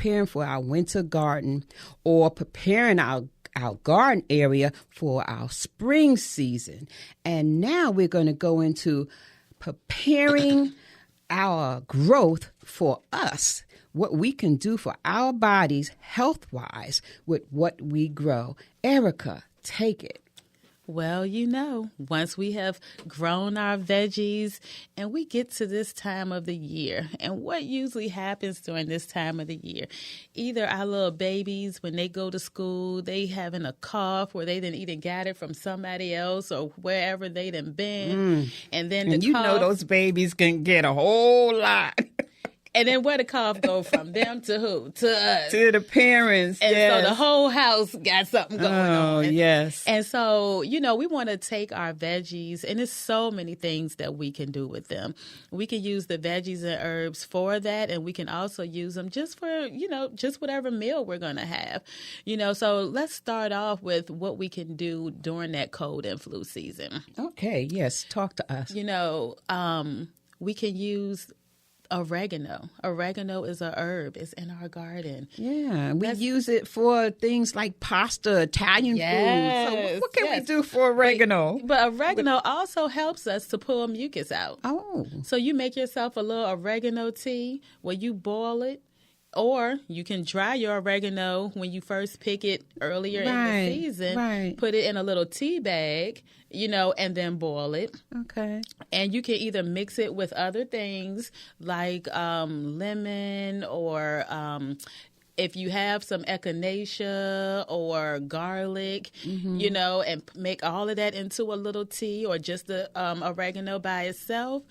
preparing for our winter garden or preparing our garden area for our spring season. And now we're going to go into preparing our growth for us, what we can do for our bodies health-wise with what we grow. Erica, take it. Well, once we have grown our veggies and we get to this time of the year, and what usually happens during this time of the year, either our little babies, when they go to school, they having a cough or they didn't even got it from somebody else or wherever they done been. And then those babies can get a whole lot. And then where the cough go from? Them to who? To us. To the parents, and yes. So the whole house got something going on. Oh, yes. And so, we want to take our veggies, and there's so many things that we can do with them. We can use the veggies and herbs for that, and we can also use them just for, just whatever meal we're going to have. So let's start off with what we can do during that cold and flu season. Okay, yes. Talk to us. We can use oregano. Oregano is a herb. It's in our garden. Yeah, we use it for things like pasta, Italian food. So what can we do for oregano? But oregano also helps us to pull mucus out. Oh. So you make yourself a little oregano tea where you boil it. Or you can dry your oregano when you first pick it earlier in the season. Right. Put it in a little tea bag, and then boil it. Okay. And you can either mix it with other things like lemon or if you have some echinacea or garlic, and make all of that into a little tea or just the oregano by itself.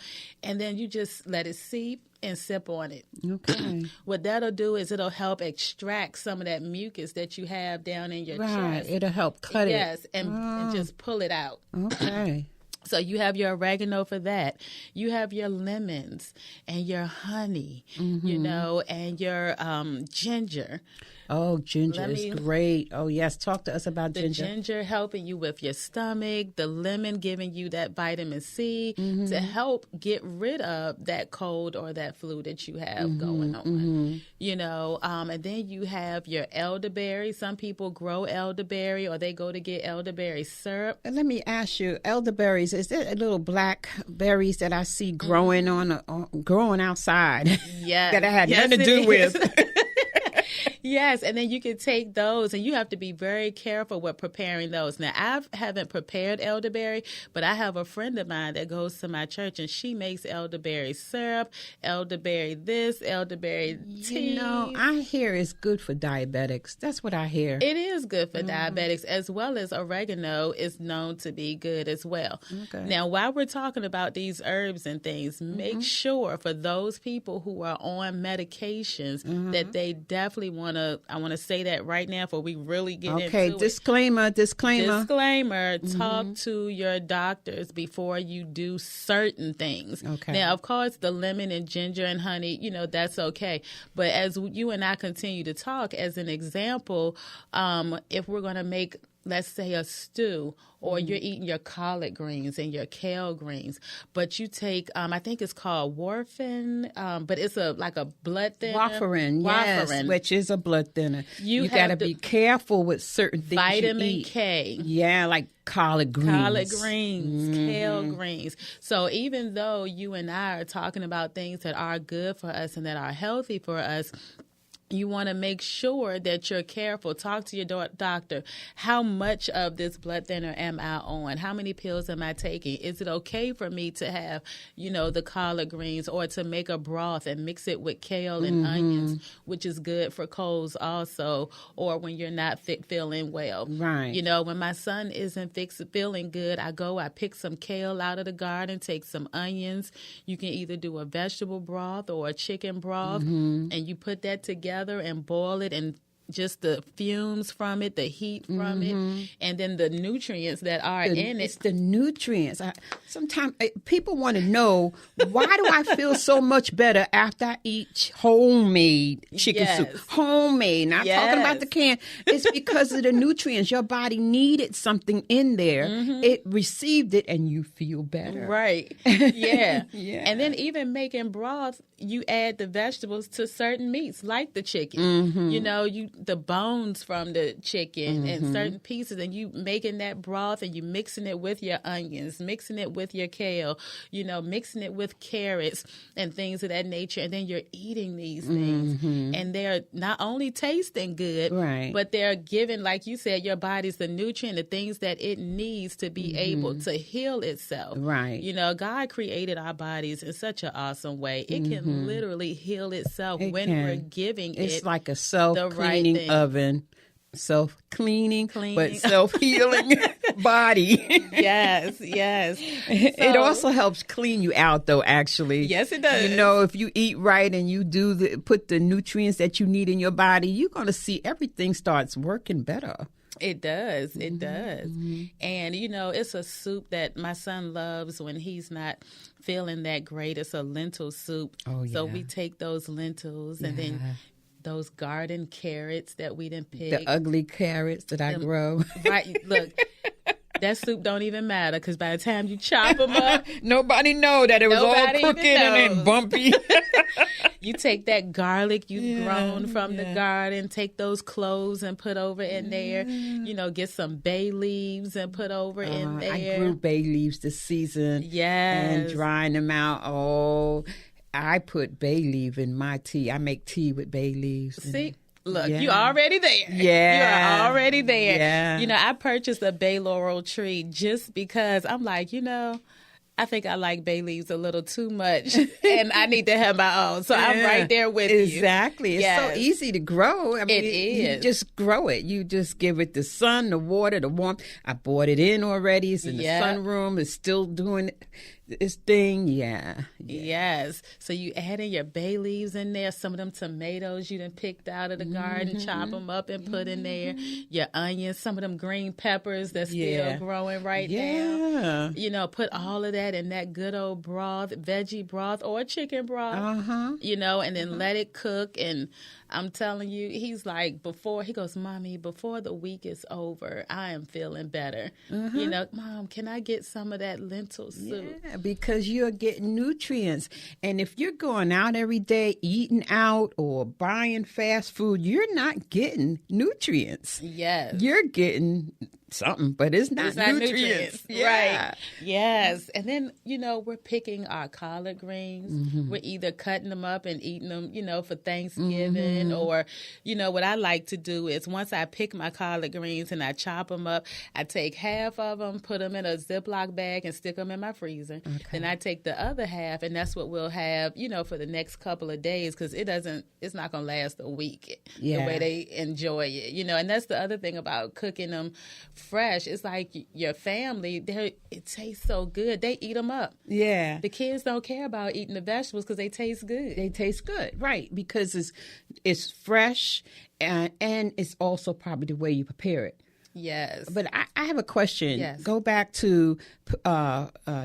And then you just let it seep and sip on it. Okay. What that'll do is it'll help extract some of that mucus that you have down in your chest. Right. It'll help cut it. Yes, and just pull it out. Okay. So you have your oregano for that. You have your lemons and your honey, and your ginger. Oh, ginger is great. Oh, yes. Talk to us about ginger. The ginger helping you with your stomach. The lemon giving you that vitamin C to help get rid of that cold or that flu that you have going on. And then you have your elderberry. Some people grow elderberry or they go to get elderberry syrup. And let me ask you, elderberries, is there little black berries that I see growing growing outside? Yeah. That I had nothing to do with. Yes, and then you can take those, and you have to be very careful with preparing those. Now, I haven't prepared elderberry, but I have a friend of mine that goes to my church, and she makes elderberry syrup, elderberry this, elderberry tea. I hear it's good for diabetics. That's what I hear. It is good for diabetics, as well as oregano is known to be good as well. Okay. Now, while we're talking about these herbs and things, make sure for those people who are on medications that they definitely I want to say that right now before we really get into it. Okay, disclaimer. Talk to your doctors before you do certain things. Okay. Now, of course, the lemon and ginger and honey, that's okay. But as you and I continue to talk, as an example, if we're going to make, let's say, a stew, or you're eating your collard greens and your kale greens, but you take, I think it's called warfarin, but it's like a blood thinner. Warfarin, yes, which is a blood thinner. You got to be careful with certain things vitamin you eat. K. Yeah, like collard greens. Kale greens. So even though you and I are talking about things that are good for us and that are healthy for us, you want to make sure that you're careful. Talk to your doctor. How much of this blood thinner am I on? How many pills am I taking? Is it okay for me to have, the collard greens or to make a broth and mix it with kale and onions, which is good for colds also, or when you're not feeling well. Right. When my son isn't feeling good, I pick some kale out of the garden, take some onions. You can either do a vegetable broth or a chicken broth, and you put that together and boil it and just the fumes from it, the heat from it, and then the nutrients that are in it. It's the nutrients. Sometimes people want to know, why do I feel so much better after I eat homemade chicken soup? Homemade, not talking about the can. It's because of the nutrients. Your body needed something in there. It received it, and you feel better. Right. Yeah. And then even making broth, you add the vegetables to certain meats, like the chicken. You know, the bones from the chicken and certain pieces, and you making that broth, and you mixing it with your onions, mixing it with your kale, you know, mixing it with carrots and things of that nature, and then you're eating these things, and they're not only tasting good, but they're giving, like you said, your body's the nutrient, the things that it needs to be able to heal itself. Right. You know, God created our bodies in such an awesome way. It can literally heal itself we're giving it. It's like a self-cleaning oven. Self-cleaning, but self-healing body. Yes. It also helps clean you out, though, actually. Yes, it does. You know, if you eat right and you put the nutrients that you need in your body, you're going to see everything starts working better. It does. It does. And, you know, it's a soup that my son loves when he's not feeling that great. It's a lentil soup. Oh, yeah. So we take those lentils and then those garden carrots that we didn't pick. The ugly carrots that I grow. Right. Look, that soup don't even matter because by the time you chop them up, nobody know that it was all crooked and bumpy. You take that garlic you've grown from the garden, take those cloves and put over in there. You know, get some bay leaves and put over in there. I grew bay leaves this season. And drying them out. Oh, I put bay leaf in my tea. I make tea with bay leaves. See? Look, you're already there. Yeah. You're already there. Yeah. You know, I purchased a bay laurel tree just because I'm like, you know, I think I like bay leaves a little too much and I need to have my own. So I'm right there with you. Exactly. It's so easy to grow. I mean, it is. You just grow it. You just give it the sun, the water, the warmth. I bought it in already. It's in the sunroom. It's still doing this thing. Yes. So you add in your bay leaves in there, some of them tomatoes you done picked out of the garden, chop them up and put in there. Your onions, some of them green peppers that's still growing right now. You know, put all of that in that good old broth, veggie broth or chicken broth, you know, and then let it cook. And I'm telling you, he's like, he goes, Mommy, before the week is over, I am feeling better. You know, Mom, can I get some of that lentil soup? Yeah, because you're getting nutrients. And if you're going out every day, eating out or buying fast food, you're not getting nutrients. Yes. You're getting something, but it's not nutrients. Right. Yes. And then, you know, we're picking our collard greens. We're either cutting them up and eating them, you know, for Thanksgiving or, you know, what I like to do is once I pick my collard greens and I chop them up, I take half of them, put them in a Ziploc bag and stick them in my freezer. Then I take the other half and that's what we'll have, you know, for the next couple of days because it's not going to last a week the way they enjoy it, you know. And that's the other thing about cooking them fresh. It's like your family, it tastes so good. They eat them up. Yeah. The kids don't care about eating the vegetables because they taste good. They taste good, right, because it's fresh and it's also probably the way you prepare it. Yes. But I have a question. Yes. Go back to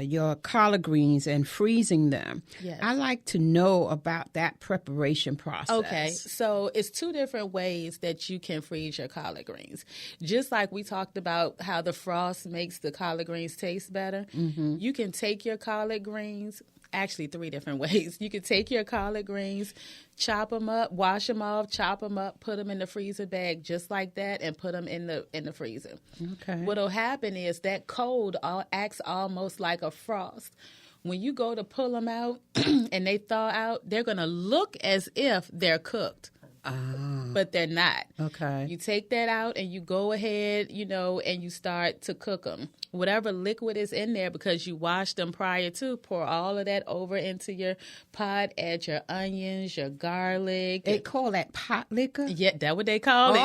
your collard greens and freezing them. Yes. I like to know about that preparation process. Okay. So it's two different ways that you can freeze your collard greens. Just like we talked about how the frost makes the collard greens taste better, you can take your collard greens, actually 3 different ways. You can take your collard greens, chop them up, wash them off, chop them up, put them in the freezer bag just like that, and put them in the freezer. Okay. What'll happen is that cold acts almost like a frost. When you go to pull them out and they thaw out, they're going to look as if they're cooked. But they're not. Okay. You take that out and you go ahead, you know, and you start to cook them. Whatever liquid is in there, because you washed them prior to, pour all of that over into your pot. Add your onions, your garlic. They call that pot liquor? Yeah, that's what they call it.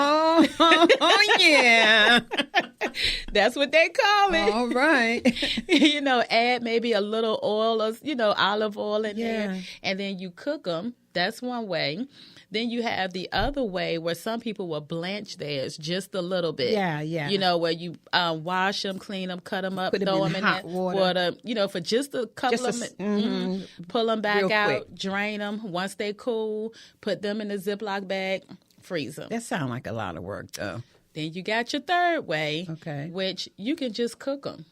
Oh yeah. That's what they call it. All right. You know, add maybe a little oil or, you know, olive oil in there. And then you cook them. That's one way. Then you have the other way where some people will blanch theirs just a little bit. Yeah. Where you wash them, clean them, cut them up, Put throw them them in in hot water. for just a couple of minutes. Pull them back Real out, quick. drain them. Once they cool, put them in a Ziploc bag, freeze them. That sounds like a lot of work, though. Then you got your third way, Okay. which you can just cook them.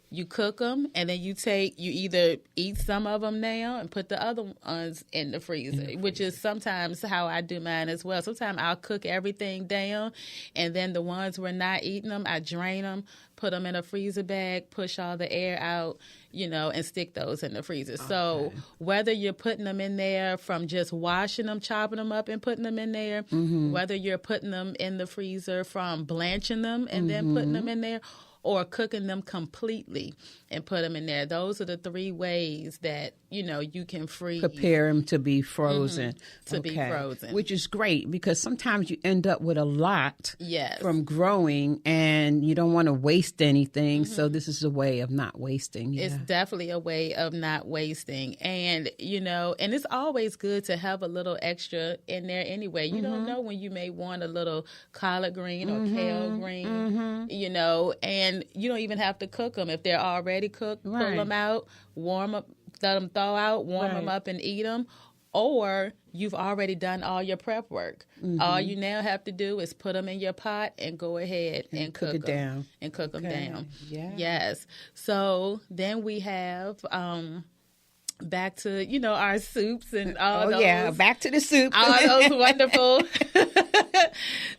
You cook them, and then you either eat some of them now and put the other ones in the freezer, which is sometimes how I do mine as well. Sometimes I'll cook everything down, and then the ones we're not eating them, I drain them, put them in a freezer bag, push all the air out, and stick those in the freezer. Okay. So whether you're putting them in there from just washing them, chopping them up and putting them in there, whether you're putting them in the freezer from blanching them and then putting them in there, or cooking them completely and put them in there. Those are the three ways that, you can freeze. Prepare them to be frozen. Be frozen. Which is great because sometimes you end up with a lot Yes. from growing and you don't want to waste anything. So this is a way of not wasting. Yeah. It's definitely a way of not wasting. And, and it's always good to have a little extra in there anyway. You don't know when you may want a little collard green or kale green, and you don't even have to cook them. If they're already cooked, pull them out, warm up, let them thaw out, warm them up and eat them. Or you've already done all your prep work. All you now have to do is put them in your pot and go ahead and cook them down. And cook them down. Yeah. Yes. So then we have back to, our soups and all those. Yeah, back to the soup. All those wonderful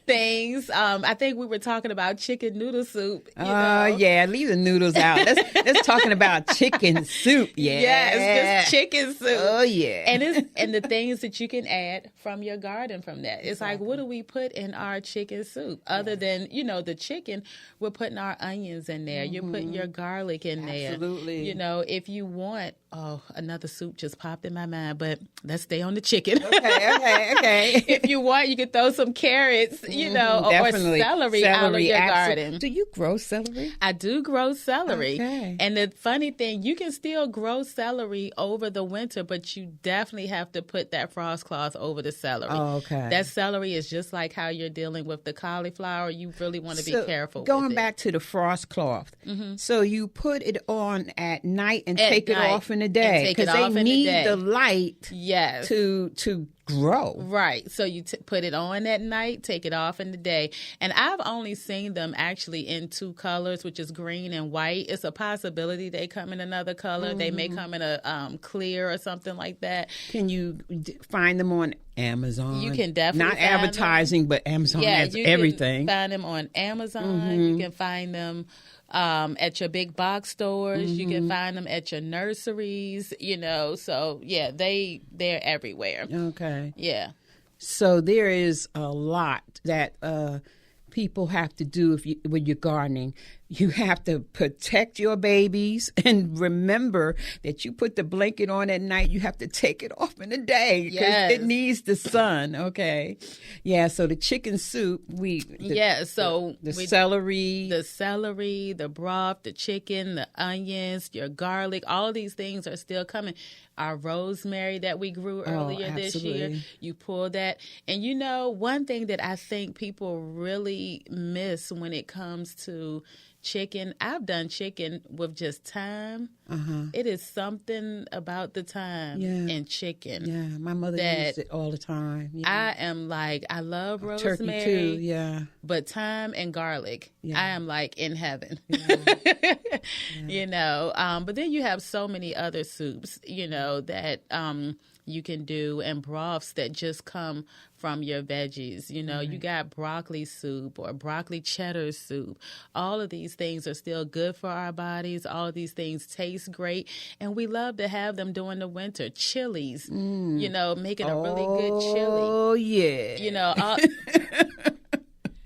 things. I think we were talking about chicken noodle soup. Yeah, leave the noodles out. Let's talking about chicken soup. Yeah. Yes, just chicken soup. Oh, yeah. And the things that you can add from your garden from that. It's like, what do we put in our chicken soup? Other than, the chicken, we're putting our onions in there. You're putting your garlic in there. Absolutely. If you want, another soup just popped in my mind, but let's stay on the chicken. Okay. If you want, you could throw some carrots, or celery out of your garden. Do you grow celery? I do grow celery. Okay. And the funny thing, you can still grow celery over the winter, but you definitely have to put that frost cloth over the celery. Oh, okay. That celery is just like how you're dealing with the cauliflower. You really want to be careful with Going it. back to the frost cloth, so you put it on at night and take it off in the day because they need the light to grow. Right. So you put it on at night, take it off in the day. And I've only seen them actually in two colors, which is green and white. It's a possibility they come in another color. They may come in a clear or something like that. Can you find them on Amazon? You can definitely not advertising, but Amazon has everything. You can find them on Amazon. You can find them at your big box stores. You can find them at your nurseries, So, yeah, they're everywhere. Okay. Yeah. So there is a lot that people have to do when you're gardening. You have to protect your babies and remember that you put the blanket on at night. You have to take it off in the day because it needs the sun. Okay. Yeah. So the chicken soup, the celery, the broth, the chicken, the onions, your garlic, all of these things are still coming. Our rosemary that we grew earlier this year, you pull that. And one thing that I think people really miss when it comes to chicken, I've done chicken with just thyme. It is something about the thyme in chicken. Yeah, my mother used it all the time. Yeah. I am like, I love rosemary. Turkey too, yeah. But thyme and garlic, I am like in heaven. Yeah. But then you have so many other soups, that you can do and broths that just come from your veggies. You got broccoli soup or broccoli cheddar soup. All of these things are still good for our bodies. All of these things taste great. And we love to have them during the winter. Chilies, making a really good chili. Oh, yeah.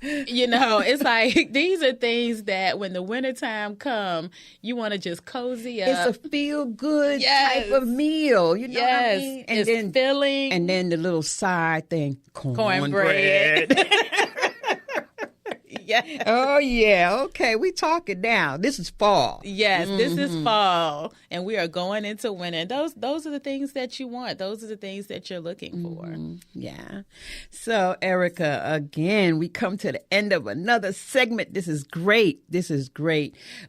It's like these are things that when the wintertime come, you want to just cozy up. It's a feel-good type of meal. You know what I mean? And then filling. And then the little side thing, cornbread. Yes. Oh, yeah. Okay, we talking now. This is fall. Yes, this is fall, and we are going into winter. Those are the things that you want. Those are the things that you're looking for. Yeah. So, Erica, again, we come to the end of another segment. This is great.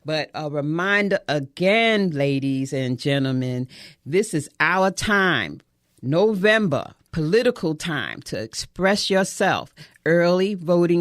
But a reminder again, ladies and gentlemen, this is our time, November, political time to express yourself. Early voting